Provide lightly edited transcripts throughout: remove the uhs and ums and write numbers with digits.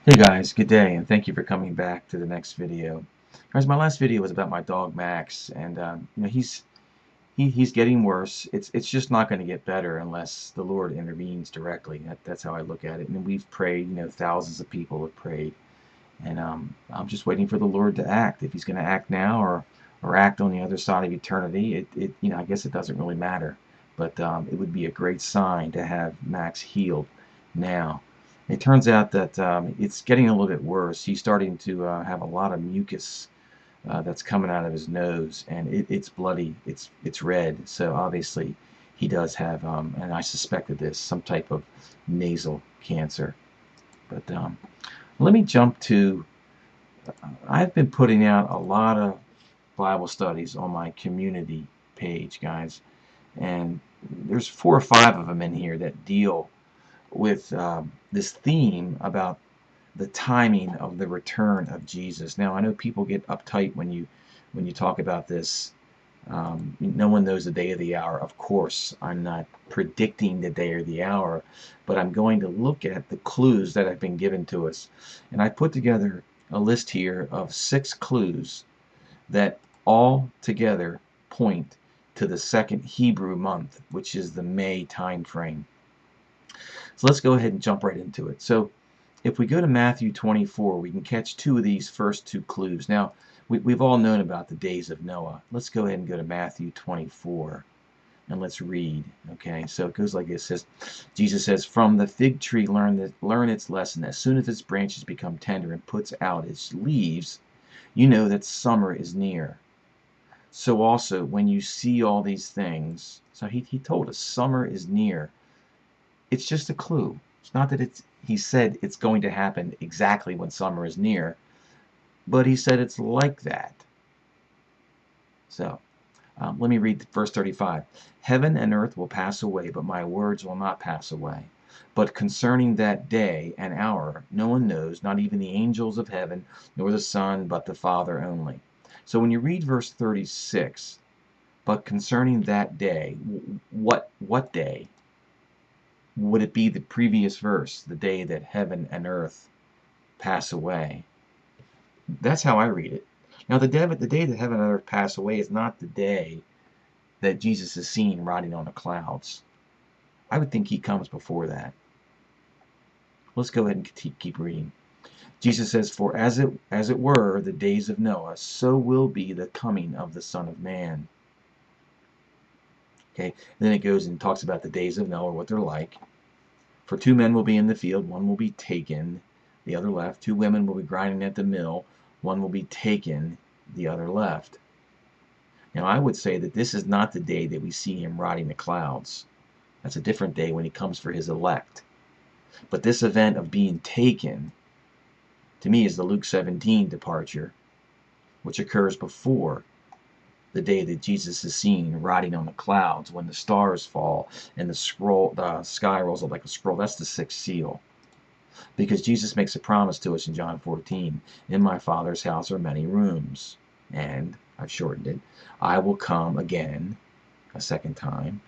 Hey guys, good day, and thank you for coming back to the next video. Guys, my last video was about my dog Max, and he's getting worse. It's just not going to get better unless the Lord intervenes directly. That's how I look at it. And we've prayed, thousands of people have prayed, and I'm just waiting for the Lord to act. If He's going to act now or act on the other side of eternity, I guess it doesn't really matter. But it would be a great sign to have Max healed now. It turns out that it's getting a little bit worse. He's starting to have a lot of mucus that's coming out of his nose, and it's bloody. It's red. So obviously, he does have, and I suspected this, some type of nasal cancer. But let me jump to. I've been putting out a lot of Bible studies on my community page, guys, and there's 4 or 5 of them in here that deal with this theme about the timing of the return of Jesus. Now, I know people get uptight when you talk about this. No one knows the day or the hour. Of course, I'm not predicting the day or the hour, but I'm going to look at the clues that have been given to us. And I put together a list here of 6 clues that all together point to the second Hebrew month, which is the May time frame. So let's go ahead and jump right into it. So if we go to Matthew 24, we can catch 2 of these first 2 clues. Now, we've all known about the days of Noah. Let's go ahead and go to Matthew 24 and let's read. Okay, so it goes like this. It says, Jesus says, "From the fig tree learn its lesson. As soon as its branches become tender and puts out its leaves, you know that summer is near. So also, when you see all these things," so he told us summer is near. It's just a clue. It's not that he said it's going to happen exactly when summer is near, but he said it's like that. So let me read verse 35. "Heaven and earth will pass away, but my words will not pass away. But concerning that day and hour, no one knows, not even the angels of heaven, nor the Son, but the Father only." So when you read verse 36, but concerning that day, what day? Would it be the previous verse, the day that heaven and earth pass away? That's how I read it. Now, the day that heaven and earth pass away is not the day that Jesus is seen riding on the clouds. I would think he comes before that. Let's go ahead and keep reading. Jesus says, "For as it were the days of Noah, so will be the coming of the Son of Man." Okay, and then it goes and talks about the days of Noah, what they're like. "For 2 men will be in the field, one will be taken, the other left. 2 women will be grinding at the mill, one will be taken, the other left." Now, I would say that this is not the day that we see him riding the clouds. That's a different day when he comes for his elect. But this event of being taken, to me, is the Luke 17 departure, which occurs before the day that Jesus is seen riding on the clouds when the stars fall and the sky rolls up like a scroll. That's the 6th seal. Because Jesus makes a promise to us in John 14, "In my Father's house are many rooms." And I've shortened it. "I will come again, a second time,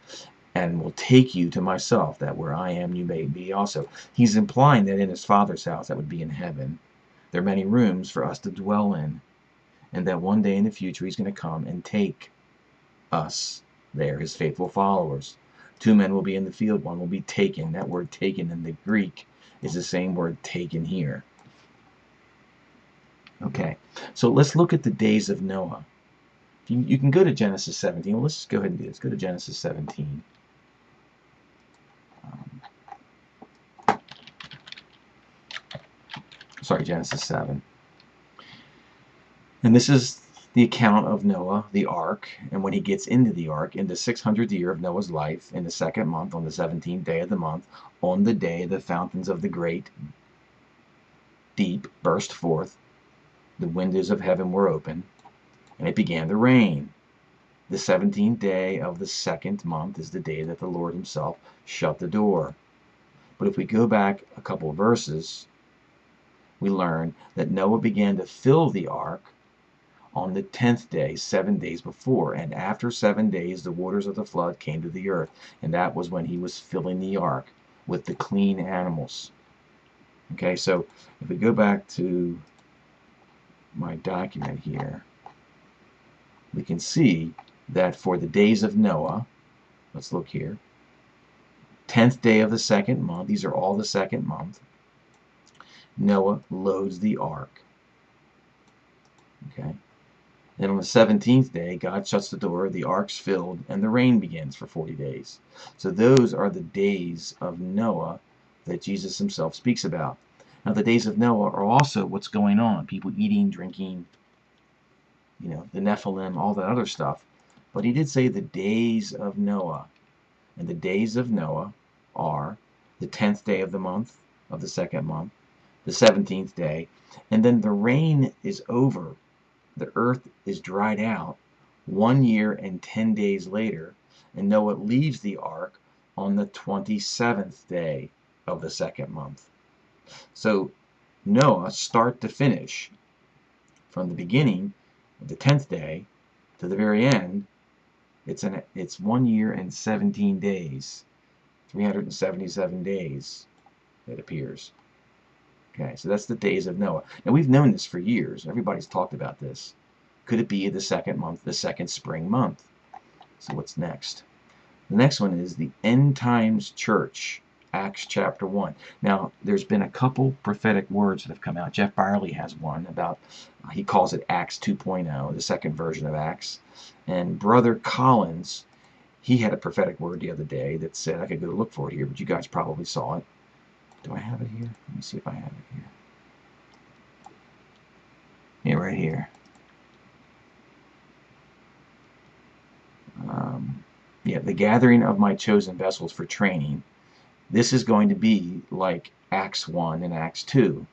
and will take you to myself, that where I am you may be also." He's implying that in his Father's house, that would be in heaven, there are many rooms for us to dwell in, and that one day in the future he's going to come and take us there, his faithful followers. 2 men will be in the field, one will be taken. That word taken in the Greek is the same word taken here. Okay, so let's look at the days of Noah. You can go to Genesis 17. Well, let's just go ahead and do this. Go to Genesis 17. Um, Genesis 7. And this is the account of Noah, the ark, and when he gets into the ark, in the 600th year of Noah's life, in the 2nd month, on the 17th day of the month, on the day the fountains of the great deep burst forth, the windows of heaven were open, and it began to rain. The 17th day of the 2nd month is the day that the Lord himself shut the door. But if we go back a couple of verses, we learn that Noah began to fill the ark on the 10th day, 7 days before. And after 7 days, the waters of the flood came to the earth. And that was when he was filling the ark with the clean animals. Okay, so if we go back to my document here, we can see that for the days of Noah, let's look here, 10th day of the second month, these are all the second month, Noah loads the ark. Okay. Then on the 17th day, God shuts the door, the ark's filled, and the rain begins for 40 days. So those are the days of Noah that Jesus himself speaks about. Now the days of Noah are also what's going on. People eating, drinking, the Nephilim, all that other stuff. But he did say the days of Noah. And the days of Noah are the 10th day of the month, of the second month, the 17th day, and then the rain is over. The earth is dried out 1 year and 10 days later, and Noah leaves the ark on the 27th day of the second month. So Noah, start to finish, from the beginning of the 10th day to the very end, it's 1 year and 17 days, 377 days, it appears. Okay, so that's the days of Noah. Now we've known this for years. Everybody's talked about this. Could it be the second month, the second spring month? So what's next? The next one is the End Times Church, Acts chapter 1. Now, there's been a couple prophetic words that have come out. Jeff Byerly has one about, he calls it Acts 2.0, the second version of Acts. And Brother Collins, he had a prophetic word the other day that said, I could go look for it here, but you guys probably saw it. Do I have it here? Let me see if I have it here. Yeah, right here. Yeah, the gathering of my chosen vessels for training. This is going to be like Acts 1 and Acts 2.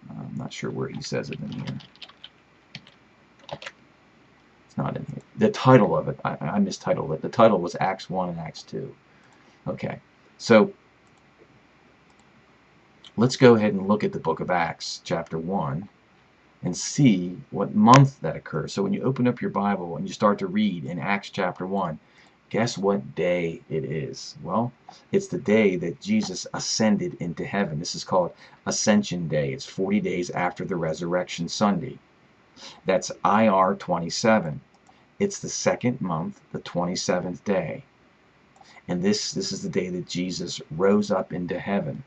I'm not sure where he says it in here. It's not in here. The title of it, I mistitled it. The title was Acts 1 and Acts 2. Okay, so let's go ahead and look at the book of Acts, chapter 1, and see what month that occurs. So when you open up your Bible and you start to read in Acts chapter 1, guess what day it is? Well, it's the day that Jesus ascended into heaven. This is called Ascension Day. It's 40 days after the Resurrection Sunday. That's IR 27. It's the second month, the 27th day. And this is the day that Jesus rose up into heaven.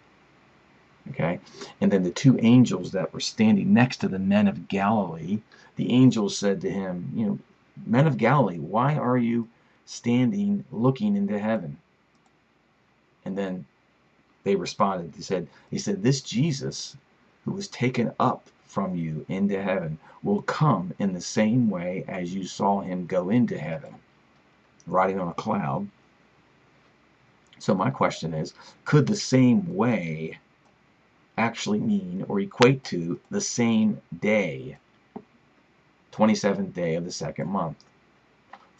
Okay, and then the two angels that were standing next to the men of Galilee, the angels said to him, men of Galilee, why are you standing looking into heaven? And then they responded, he said, this Jesus who was taken up from you into heaven will come in the same way as you saw him go into heaven, riding on a cloud. So my question is, could the same way actually mean or equate to the same day, 27th day of the second month?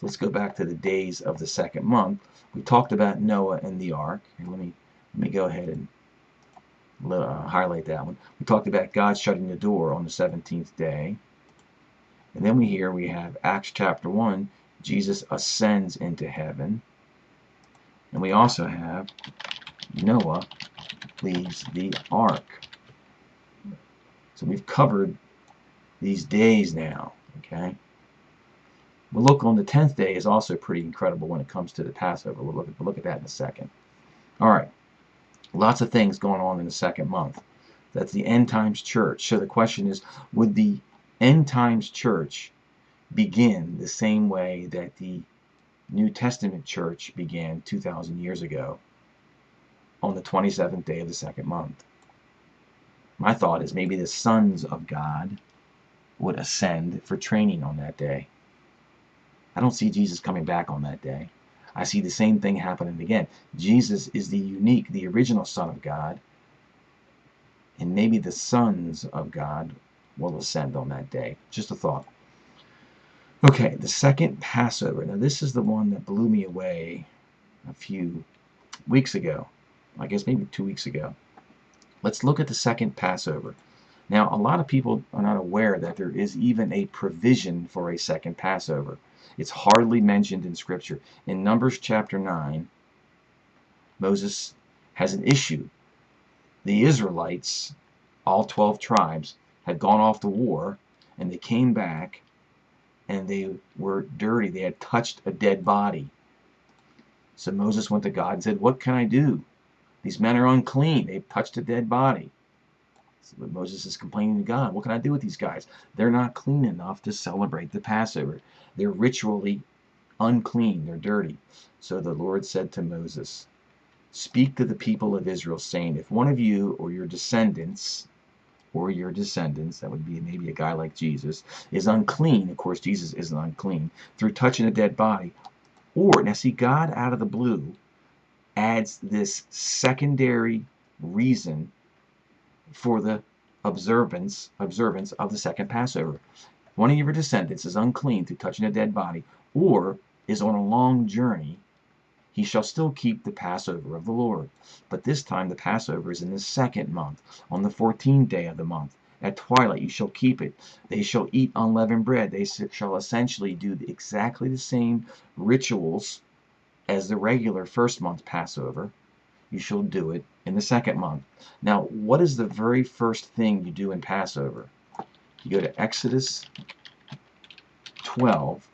Let's go back to the days of the second month. We talked about Noah and the ark, and let me go ahead and highlight that one. We talked about God shutting the door on the 17th day, and then we have Acts chapter 1, Jesus ascends into heaven, and we also have Noah leaves the ark. So we've covered these days now, okay? We'll look on the 10th day is also pretty incredible when it comes to the Passover. We'll look at that in a second. All right, lots of things going on in the second month. That's the End Times Church. So the question is, would the End Times Church begin the same way that the New Testament Church began 2,000 years ago on the 27th day of the second month? My thought is maybe the sons of God would ascend for training on that day. I don't see Jesus coming back on that day. I see the same thing happening again. Jesus is the original Son of God, and maybe the sons of God will ascend on that day. Just a thought. Okay, the second Passover. Now this is the one that blew me away a few weeks ago. I guess maybe 2 weeks ago. Let's look at the second Passover. Now, a lot of people are not aware that there is even a provision for a second Passover. It's hardly mentioned in Scripture. In Numbers chapter 9, Moses has an issue. the Israelites, all 12 tribes, had gone off to war, and they came back, and they were dirty. They had touched a dead body. So Moses went to God and said, "What can I do? These men are unclean. They've touched a dead body." So Moses is complaining to God, "What can I do with these guys? They're not clean enough to celebrate the Passover. They're ritually unclean. They're dirty." So the Lord said to Moses, "Speak to the people of Israel, saying, if one of you or your descendants," that would be maybe a guy like Jesus, "is unclean," of course Jesus isn't unclean, "through touching a dead body," or, now see, God out of the blue adds this secondary reason for the observance of the second Passover. One of your descendants is unclean through touching a dead body, or is on a long journey, he shall still keep the Passover of the Lord. But this time the Passover is in the second month, on the 14th day of the month. At twilight you shall keep it. They shall eat unleavened bread. They shall essentially do exactly the same rituals as the regular first month Passover. You shall do it in the second month. Now, what is the very first thing you do in Passover? You go to Exodus 12.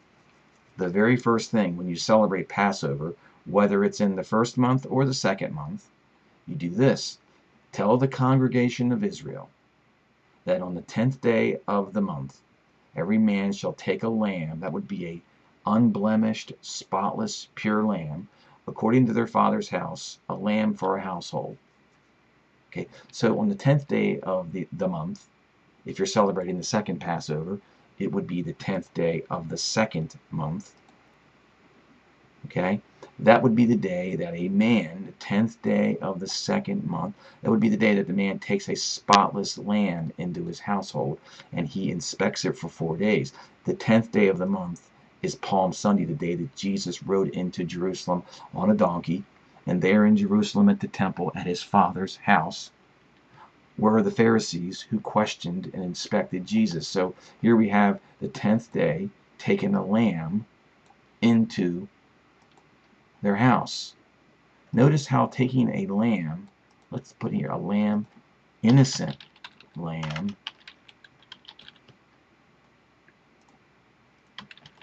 The very first thing when you celebrate Passover, whether it's in the first month or the second month, you do this. Tell the congregation of Israel that on the 10th day of the month, every man shall take a lamb, that would be a unblemished, spotless, pure lamb, according to their father's house, a lamb for a household. Okay, so on the 10th day of the month, if you're celebrating the second Passover, it would be the 10th day of the second month. Okay, that would be the day that a man, the 10th day of the second month, that would be the day that the man takes a spotless lamb into his household and he inspects it for 4 days. The 10th day of the month is Palm Sunday, the day that Jesus rode into Jerusalem on a donkey, and there in Jerusalem at the temple at his Father's house were the Pharisees who questioned and inspected Jesus. So here we have the 10th day taking a lamb into their house. Notice how taking a lamb, let's put here a lamb, innocent lamb,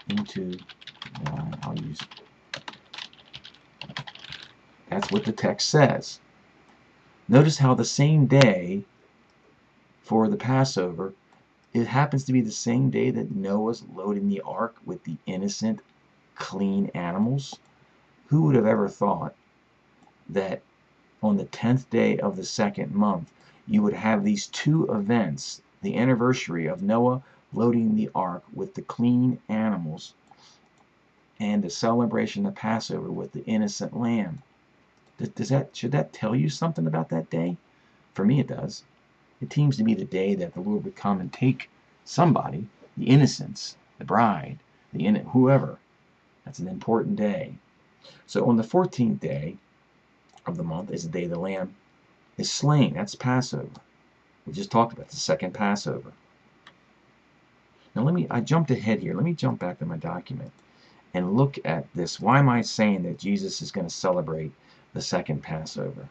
into, I'll use, that's what the text says. Notice how the same day for the Passover, it happens to be the same day that Noah's loading the ark with the innocent, clean animals. Who would have ever thought that on the 10th day of the second month, you would have these two events, the anniversary of Noah loading the ark with the clean animals and the celebration of Passover with the innocent lamb? Should that tell you something about that day? For me, it does. It seems to be the day that the Lord would come and take somebody, the innocents, the bride, whoever. That's an important day. So on the 14th day of the month is the day the lamb is slain. That's Passover. We just talked about the second Passover. Now I jumped ahead here. Let me jump back to my document and look at this. Why am I saying that Jesus is going to celebrate the second Passover?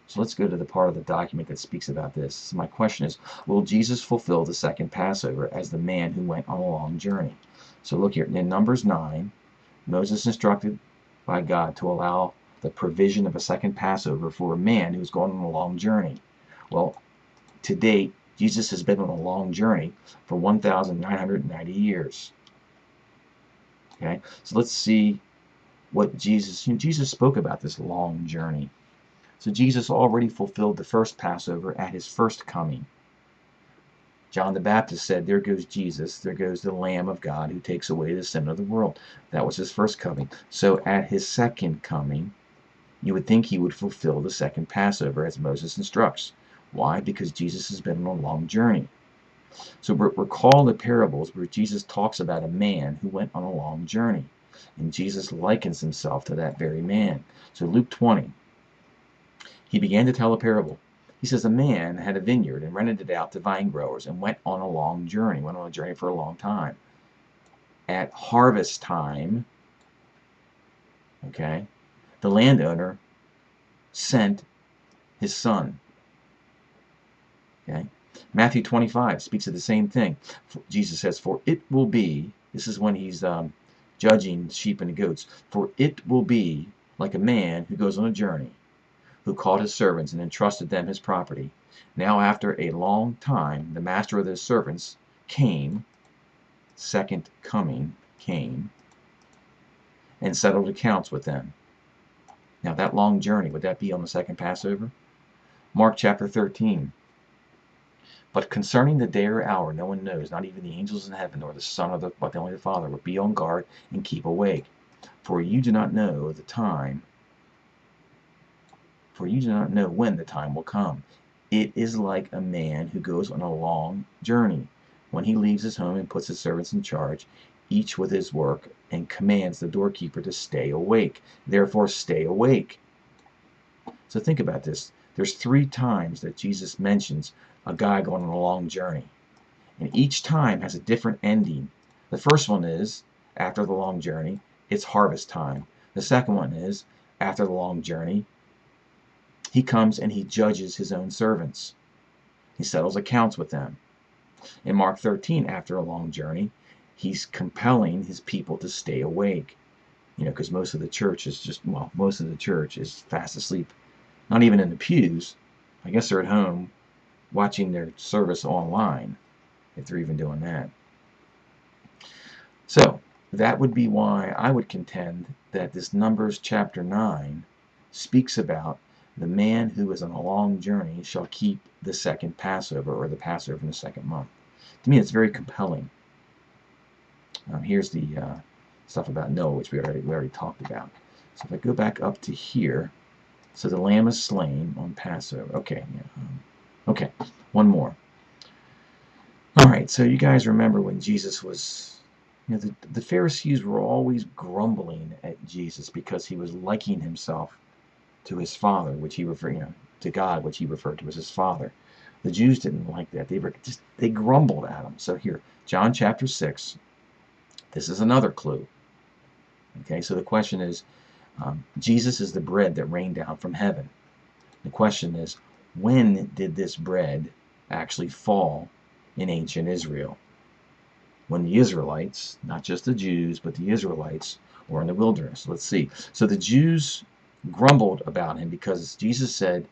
So let's go to the part of the document that speaks about this. So my question is, will Jesus fulfill the second Passover as the man who went on a long journey? So look here, in Numbers 9, Moses instructed by God to allow the provision of a second Passover for a man who's going on a long journey. Well, to date, Jesus has been on a long journey for 1,990 years. Okay, so let's see what Jesus spoke about this long journey. So Jesus already fulfilled the first Passover at his first coming. John the Baptist said, "There goes Jesus, there goes the Lamb of God who takes away the sin of the world." That was his first coming. So at his second coming, you would think he would fulfill the second Passover as Moses instructs. Why? Because Jesus has been on a long journey. So recall the parables where Jesus talks about a man who went on a long journey, and Jesus likens himself to that very man. So Luke 20, he began to tell a parable. He says, a man had a vineyard and rented it out to vine growers and went on a long journey, went on a journey for a long time. At harvest time, okay, the landowner sent his son Okay? Matthew 25 speaks of the same thing. Jesus says, for it will be, this is when he's judging sheep and goats, for it will be like a man who goes on a journey, who called his servants and entrusted them his property. Now after a long time, the master of those servants came, second coming came, and settled accounts with them. Now that long journey, would that be on the second Passover? Mark chapter 13. But concerning the day or hour no one knows, not even the angels in heaven, nor the Son, but only the Father. But be on guard and keep awake. For you do not know the time, for you do not know when the time will come. It is like a man who goes on a long journey, when he leaves his home and puts his servants in charge, each with his work, and commands the doorkeeper to stay awake. Therefore stay awake. So think about this. There's 3 times that Jesus mentions a guy going on a long journey. And each time has a different ending. The first one is, after the long journey, it's harvest time. The second one is, after the long journey, he comes and he judges his own servants. He settles accounts with them. In Mark 13, after a long journey, he's compelling his people to stay awake. Because most of the church is fast asleep. Not even in the pews. I guess they're at home watching their service online, if they're even doing that. So that would be why I would contend that this Numbers chapter 9 speaks about the man who is on a long journey shall keep the second Passover, or the Passover in the second month. To me, it's very compelling. Here's the stuff about Noah, which we already talked about. So if I go back up to here, so the lamb is slain on Passover. Okay, yeah. Okay, one more. All right, so you guys remember when Jesus was, the Pharisees were always grumbling at Jesus because he was likening himself to his Father, which he referred, to God, which he referred to as his Father. The Jews didn't like that. They grumbled at him. So here, John chapter 6. This is another clue. Okay, so the question is, Jesus is the bread that rained down from heaven. The question is, when did this bread actually fall in ancient Israel? When the Israelites, not just the Jews, but the Israelites, were in the wilderness. Let's see. So the Jews grumbled about him because he said,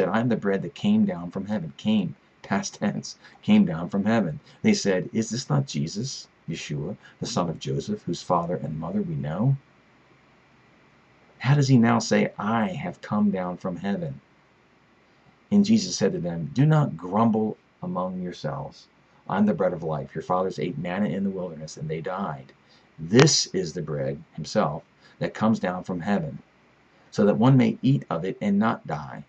I'm the bread that came down from heaven. Came, past tense, came down from heaven. They said, is this not Jesus, Yeshua, the son of Joseph, whose father and mother we know? How does he now say, I have come down from heaven? And Jesus said to them, do not grumble among yourselves. I'm the bread of life. Your fathers ate manna in the wilderness, and they died. This is the bread, himself, that comes down from heaven, so that one may eat of it and not die.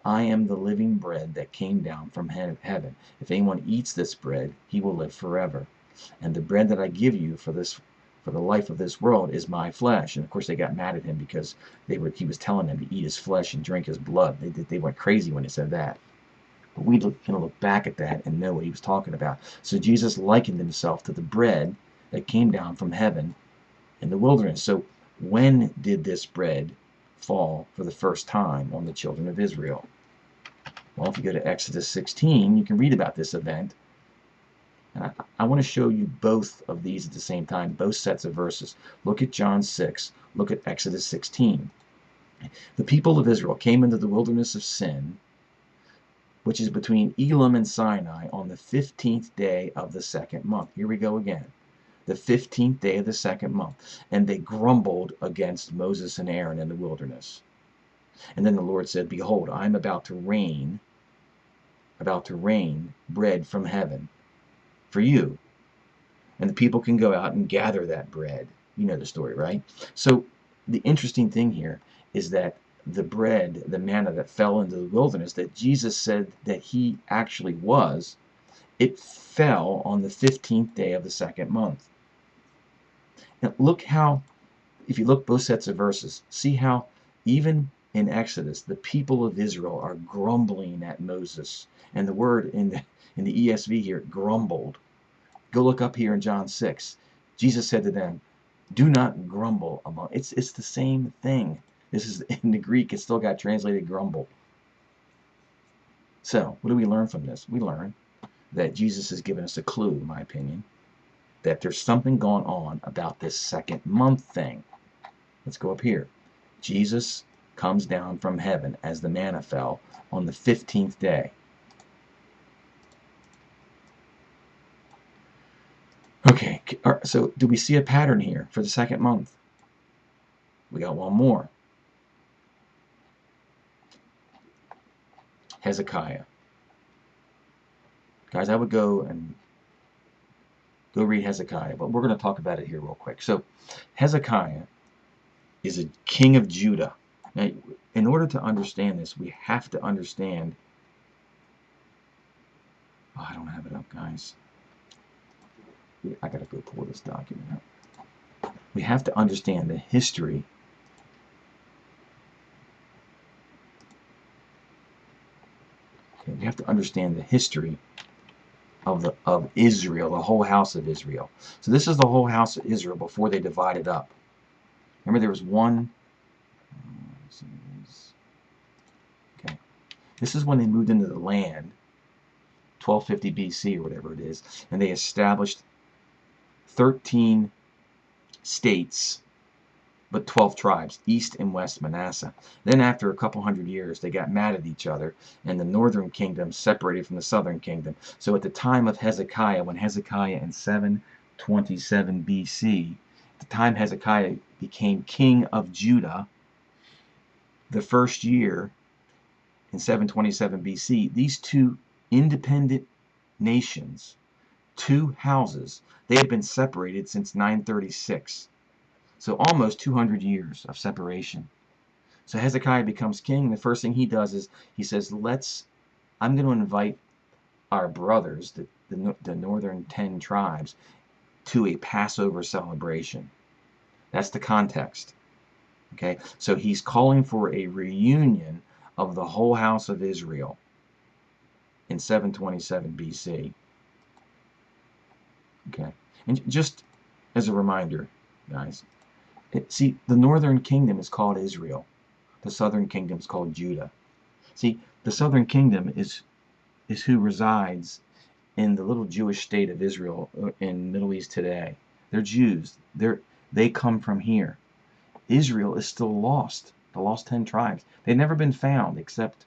I am the living bread that came down from heaven. If anyone eats this bread, he will live forever. And the bread that I give you for the life of this world is my flesh. And of course they got mad at him because he was telling them to eat his flesh and drink his blood. They went crazy when he said that. But we can look back at that and know what he was talking about. So Jesus likened himself to the bread that came down from heaven in the wilderness. So when did this bread fall for the first time on the children of Israel? Well, if you go to Exodus 16, you can read about this event. And I want to show you both of these at the same time, both sets of verses. Look at John 6. Look at Exodus 16. The people of Israel came into the wilderness of Sin, which is between Elim and Sinai, on the 15th day of the second month. Here we go again. The 15th day of the second month. And they grumbled against Moses and Aaron in the wilderness. And then the Lord said, behold, I am about to rain bread from heaven for you. And the people can go out and gather that bread. You know the story, right? So the interesting thing here is that the bread, the manna that fell into the wilderness, that Jesus said that he actually was, it fell on the 15th day of the second month. Now look how, if you look both sets of verses, see how even in Exodus, the people of Israel are grumbling at Moses. And the word in the ESV here, grumbled. Go look up here in John 6. Jesus said to them, do not grumble among. It's the same thing. This is in the Greek. It still got translated grumble. So, what do we learn from this? We learn that Jesus has given us a clue, in my opinion, that there's something going on about this second month thing. Let's go up here. Jesus comes down from heaven as the manna fell on the 15th day. Okay, so do we see a pattern here for the second month? We got one more. Hezekiah. Guys, I would go read Hezekiah, but we're going to talk about it here real quick. So Hezekiah is a king of Judah. Now, in order to understand this, we have to understand. Oh, I don't have it up, guys. I got to go pull this document up. We have to understand the history we have to understand the history of Israel, the whole house of Israel. So this is the whole house of Israel before they divided up. Remember, there was one. Okay, this is when they moved into the land, 1250 BC or whatever it is, and they established 13 states, but 12 tribes, East and West Manasseh. Then after a couple hundred years, they got mad at each other, and the northern kingdom separated from the southern kingdom. So at the time of Hezekiah, when Hezekiah in 727 BC, at the time Hezekiah became king of Judah, the first year in 727 BC, these two independent nations, two houses, they had been separated since 936. So almost 200 years of separation. So Hezekiah becomes king. The first thing he does is he says, I'm going to invite our brothers, the northern 10 tribes, to a Passover celebration. That's the context. Okay, so he's calling for a reunion of the whole house of Israel in 727 BC. Okay, and just as a reminder, guys, see, the northern kingdom is called Israel. The southern kingdom is called Judah. See, the southern kingdom is who resides in the little Jewish state of Israel in Middle East today. They're Jews. They come from here. Israel is still lost. The lost 10 tribes. They've never been found, except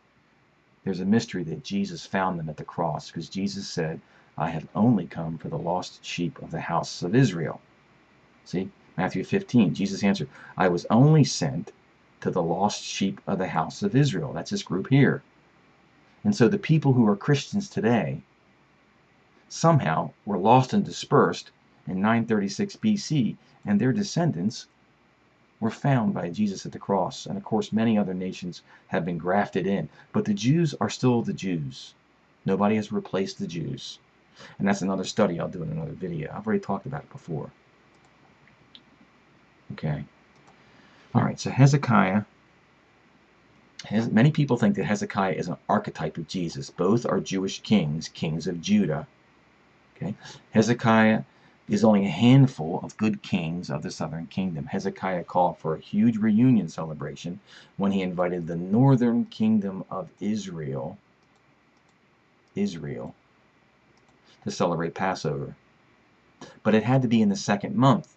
there's a mystery that Jesus found them at the cross, because Jesus said, I have only come for the lost sheep of the house of Israel. See, Matthew 15, Jesus answered, I was only sent to the lost sheep of the house of Israel. That's this group here. And so the people who are Christians today somehow were lost and dispersed in 936 BC, and their descendants were found by Jesus at the cross. And of course, many other nations have been grafted in. But the Jews are still the Jews. Nobody has replaced the Jews. And that's another study I'll do in another video. I've already talked about it before. Okay. All right, so Hezekiah. Many people think that Hezekiah is an archetype of Jesus. Both are Jewish kings, kings of Judah. Okay. Hezekiah is only a handful of good kings of the southern kingdom. Hezekiah called for a huge reunion celebration when he invited the northern kingdom of Israel to celebrate Passover. But it had to be in the second month,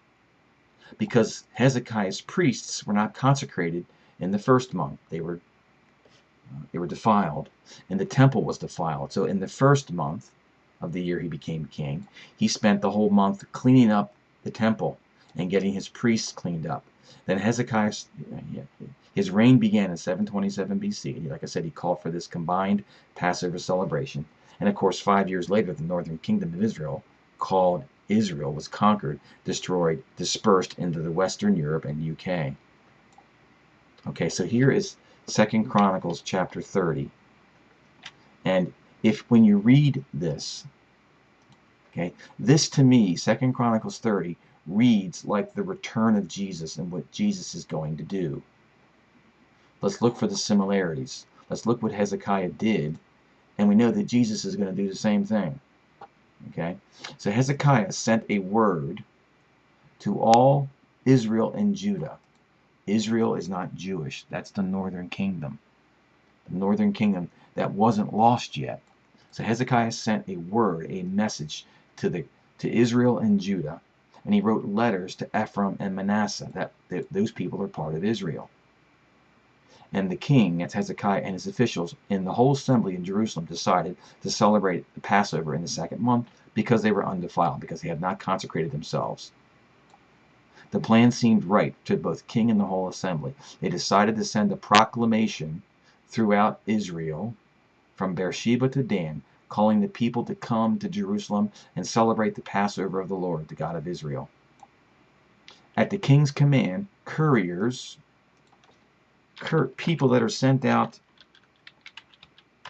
because Hezekiah's priests were not consecrated in the first month. They were defiled, and the temple was defiled. So in the first month of the year he became king, he spent the whole month cleaning up the temple and getting his priests cleaned up. Then Hezekiah, his reign began in 727 BC. Like I said, he called for this combined Passover celebration. And of course, 5 years later, the northern kingdom of Israel, called Israel, was conquered, destroyed, dispersed into the Western Europe and UK. Okay, so here is 2 Chronicles chapter 30. And when you read this, okay, this to me, 2 Chronicles 30, reads like the return of Jesus and what Jesus is going to do. Let's look for the similarities. Let's look what Hezekiah did, and we know that Jesus is going to do the same thing. Okay, so Hezekiah sent a word to all Israel and Judah. Israel is not Jewish. That's the northern kingdom. the northern kingdom that wasn't lost yet. So Hezekiah sent a word, a message to Israel and Judah, and he wrote letters to Ephraim and Manasseh. Those people are part of Israel. And the king, that's Hezekiah, and his officials in the whole assembly in Jerusalem decided to celebrate the Passover in the second month because they were undefiled, because they had not consecrated themselves. The plan seemed right to both king and the whole assembly. They decided to send a proclamation throughout Israel from Beersheba to Dan, calling the people to come to Jerusalem and celebrate the Passover of the Lord, the God of Israel. At the king's command, couriers, people that are sent out,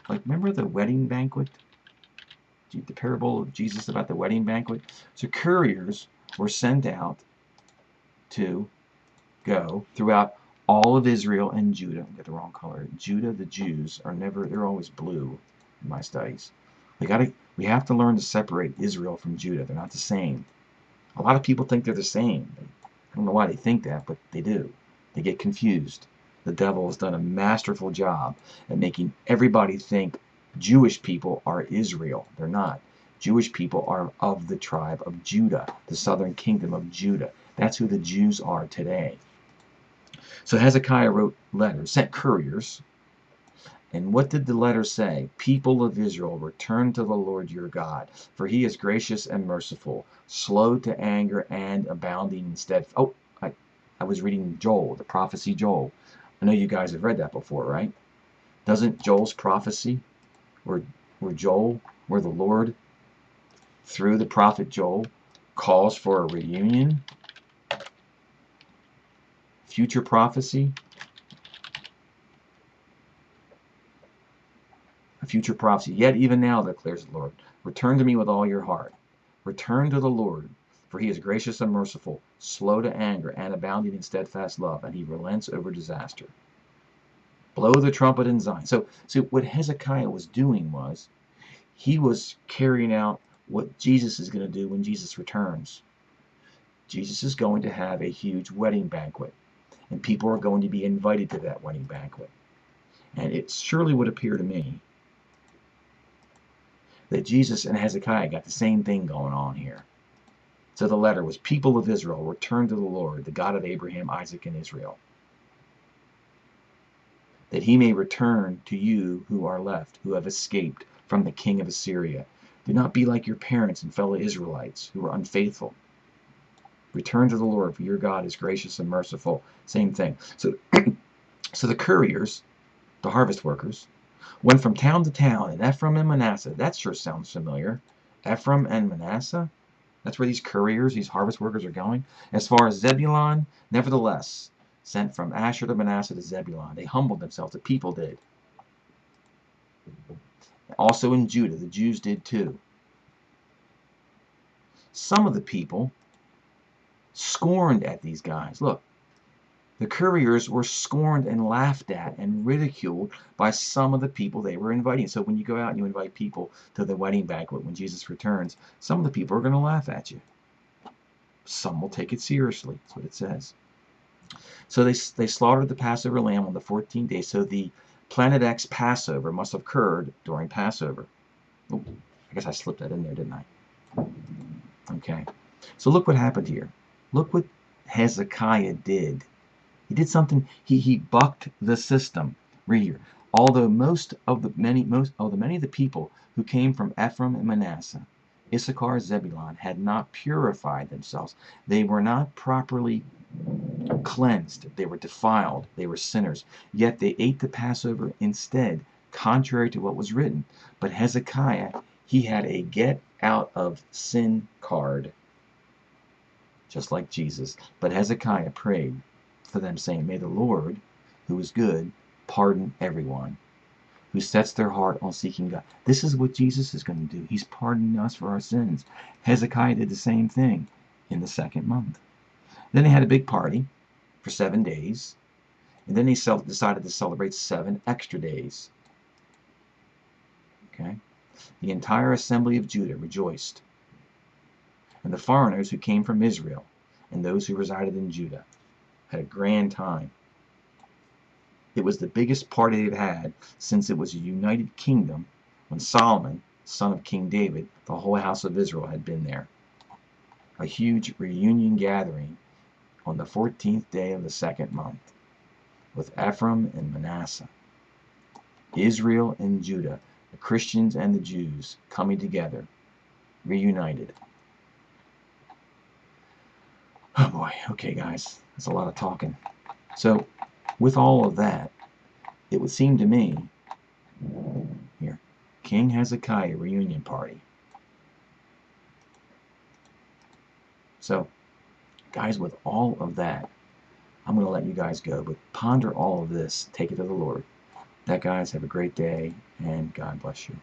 like, remember the wedding banquet? The parable of Jesus about the wedding banquet? So couriers were sent out to go throughout all of Israel and Judah. I got the wrong color. Judah, the Jews, they're always blue in my studies. We have to learn to separate Israel from Judah. They're not the same. A lot of people think they're the same. I don't know why they think that, but they do. They get confused. The devil has done a masterful job at making everybody think Jewish people are Israel. They're not. Jewish people are of the tribe of Judah, the southern kingdom of Judah. That's who the Jews are today. So Hezekiah wrote letters, sent couriers. And what did the letter say? People of Israel, return to the Lord your God, for he is gracious and merciful, slow to anger and abounding in steadfast. Oh, I was reading Joel, the prophecy Joel. I know you guys have read that before, right? Doesn't Joel's prophecy, where the Lord, through the prophet Joel, calls for a reunion? Future prophecy. A future prophecy. Yet even now, declares the Lord, return to me with all your heart. Return to the Lord, for he is gracious and merciful, slow to anger, and abounding in steadfast love, and he relents over disaster. Blow the trumpet in Zion. So what Hezekiah was doing was, he was carrying out what Jesus is going to do when Jesus returns. Jesus is going to have a huge wedding banquet, and people are going to be invited to that wedding banquet. And it surely would appear to me that Jesus and Hezekiah got the same thing going on here. So the letter was, people of Israel, return to the Lord, the God of Abraham, Isaac, and Israel, that he may return to you who are left, who have escaped from the king of Assyria. Do not be like your parents and fellow Israelites who were unfaithful. Return to the Lord, for your God is gracious and merciful. Same thing. So the couriers, the harvest workers, went from town to town in Ephraim and Manasseh. That sure sounds familiar. Ephraim and Manasseh? That's where these couriers, these harvest workers are going. As far as Zebulun, nevertheless, sent from Asher to Manasseh to Zebulun. They humbled themselves. The people did. Also in Judah, the Jews did too. Some of the people scorned at these guys. Look, the couriers were scorned and laughed at and ridiculed by some of the people they were inviting. So when you go out and you invite people to the wedding banquet when Jesus returns, some of the people are going to laugh at you. Some will take it seriously. That's what it says. So they slaughtered the Passover lamb on the 14th day. So the Planet X Passover must have occurred during Passover. Oh, I guess I slipped that in there, didn't I? Okay. So look what happened here. Look what Hezekiah did. He did something. He bucked the system. Read here. Although many of the people who came from Ephraim and Manasseh, Issachar, Zebulun, had not purified themselves. They were not properly cleansed. They were defiled. They were sinners. Yet they ate the Passover instead, contrary to what was written. But Hezekiah, he had a get out of sin card, just like Jesus. But Hezekiah prayed for them, saying, may the Lord, who is good, pardon everyone who sets their heart on seeking God. This is what Jesus is going to do. He's pardoning us for our sins. Hezekiah did the same thing in the second month. Then they had a big party for 7 days, and then they decided to celebrate 7 extra days. Okay? The entire assembly of Judah rejoiced, and the foreigners who came from Israel and those who resided in Judah had a grand time. It was the biggest party they've had since it was a united kingdom when Solomon, son of King David, the whole house of Israel had been there. A huge reunion gathering on the 14th day of the second month, with Ephraim and Manasseh, Israel and Judah, the Christians and the Jews coming together, reunited. Oh boy, okay guys, that's a lot of talking. So, with all of that, it would seem to me, here, King Hezekiah reunion party. So, guys, with all of that, I'm going to let you guys go, but ponder all of this, take it to the Lord. That, guys, have a great day, and God bless you.